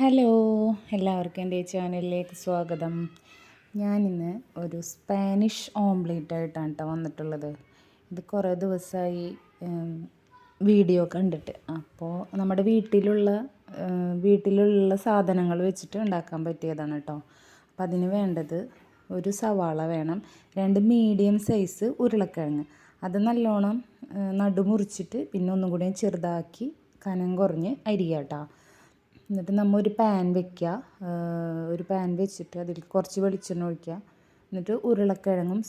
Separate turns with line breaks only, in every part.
Hello, എല്ലാവർക്കും എൻ്റെ ചാനലിലേക്ക് സ്വാഗതം. ഞാനിന്ന് ഒരു സ്പാനിഷ് ഓംലേറ്റ് ആയിട്ടാണ് കേട്ടോ വന്നിട്ടുള്ളത്. ഇത് കുറേ ദിവസമായി വീഡിയോ കണ്ടിട്ട്. അപ്പോൾ നമ്മുടെ വീട്ടിലുള്ള സാധനങ്ങൾ വെച്ചിട്ട് ഉണ്ടാക്കാൻ പറ്റിയതാണ് കേട്ടോ. അപ്പോൾ അതിന് വേണ്ടത് ഒരു സവാള വേണം, 2 മീഡിയം സൈസ് ഉരുളക്കിഴങ്ങ്. അത് നല്ലോണം നടുമുറിച്ചിട്ട് പിന്നെ ഒന്നും കൂടി ചെറുതാക്കി കനം കുറഞ്ഞ് അരിയുക കേട്ടോ. എന്നിട്ട് നമ്മൾ ഒരു പാൻ വെക്കുക. ഒരു പാൻ വെച്ചിട്ട് അതിൽ കുറച്ച് വെളിച്ചെണ്ണ ഒഴിക്കുക. എന്നിട്ട് ഉരുളക്കിഴങ്ങും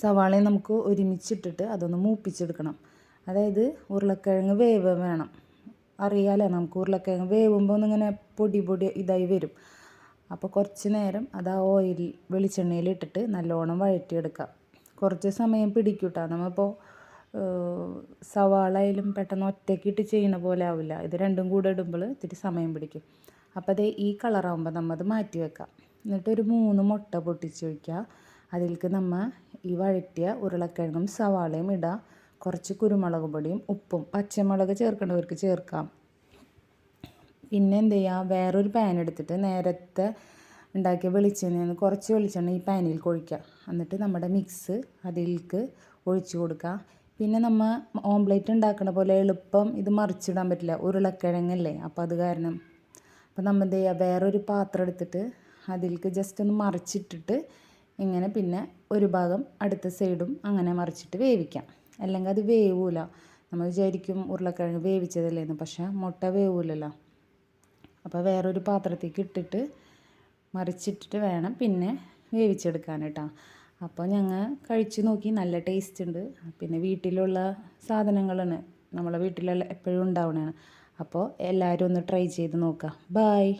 സവാളയും നമുക്ക് ഒരുമിച്ചിട്ടിട്ട് അതൊന്ന് മൂപ്പിച്ചെടുക്കണം. അതായത് ഉരുളക്കിഴങ്ങ് വേവ് വേണം. അറിയാലോ, നമുക്ക് ഉരുളക്കിഴങ്ങ് വേവുമ്പോൾ ഒന്നിങ്ങനെ പൊടി ഇതായി വരും. അപ്പോൾ കുറച്ച് നേരം അത് ആ വെളിച്ചെണ്ണയിൽ ഇട്ടിട്ട് നല്ലോണം വഴറ്റിയെടുക്കാം. കുറച്ച് സമയം പിടിക്കും കേട്ടോ. നമ്മളിപ്പോൾ സവാളയിലും പെട്ടെന്ന് ഒറ്റയ്ക്കിട്ട് ചെയ്യുന്ന പോലെ ആവില്ല. ഇത് രണ്ടും കൂടെ ഇടുമ്പോൾ ഇത്തിരി സമയം പിടിക്കും. അപ്പോൾ അത് ഈ കളറാകുമ്പോൾ നമ്മൾ അത് മാറ്റി വെക്കാം. എന്നിട്ടൊരു 3 മുട്ട പൊട്ടിച്ച് വയ്ക്കുക. അതിലേക്ക് നമ്മൾ ഈ വഴറ്റിയ ഉരുളക്കിഴങ്ങും സവാളയും ഇടുക. കുറച്ച് കുരുമുളക് പൊടിയും ഉപ്പും, പച്ചമുളക് ചേർക്കേണ്ടവർക്ക് ചേർക്കാം. പിന്നെ എന്ത് ചെയ്യുക, വേറൊരു പാൻ എടുത്തിട്ട് നേരത്തെ ഉണ്ടാക്കിയ വെളിച്ചെണ്ണ കുറച്ച് വെളിച്ചെണ്ണ ഈ പാനിൽ ഒഴിക്കുക. എന്നിട്ട് നമ്മുടെ മിക്സ് അതിലേക്ക് ഒഴിച്ചു കൊടുക്കുക. പിന്നെ നമ്മൾ ഓംലേറ്റ് ഉണ്ടാക്കണ പോലെ എളുപ്പം ഇത് മറിച്ചിടാൻ പറ്റില്ല, ഉരുളക്കിഴങ്ങല്ലേ. അപ്പോൾ അത് കാരണം അപ്പോൾ നമ്മൾ എന്ത് ചെയ്യുക, വേറൊരു പാത്രം എടുത്തിട്ട് അതിലേക്ക് ജസ്റ്റ് ഒന്ന് മറിച്ചിട്ടിട്ട് ഇങ്ങനെ പിന്നെ ഒരു ഭാഗം അടുത്ത സൈഡും അങ്ങനെ മറിച്ചിട്ട് വേവിക്കാം. അല്ലെങ്കിൽ അത് വേവൂല. നമ്മൾ വിചാരിക്കും ഉരുളക്കിഴങ്ങ് വേവിച്ചതല്ലേന്ന്, പക്ഷേ മുട്ട വേവൂലല്ലോ. അപ്പോൾ വേറൊരു പാത്രത്തേക്ക് ഇട്ടിട്ട് മറിച്ചിട്ടിട്ട് വേണം പിന്നെ വേവിച്ചെടുക്കാൻ കേട്ടോ. അപ്പോൾ ഞങ്ങൾ കഴിച്ച് നോക്കി, നല്ല ടേസ്റ്റ് ഉണ്ട്. പിന്നെ വീട്ടിലുള്ള സാധനങ്ങളാണ്, നമ്മളെ വീട്ടിലുള്ള എപ്പോഴും ഉണ്ടാവുന്നതാണ്. അപ്പോൾ എല്ലാവരും ഒന്ന് ട്രൈ ചെയ്ത് നോക്കുക. ബായ്.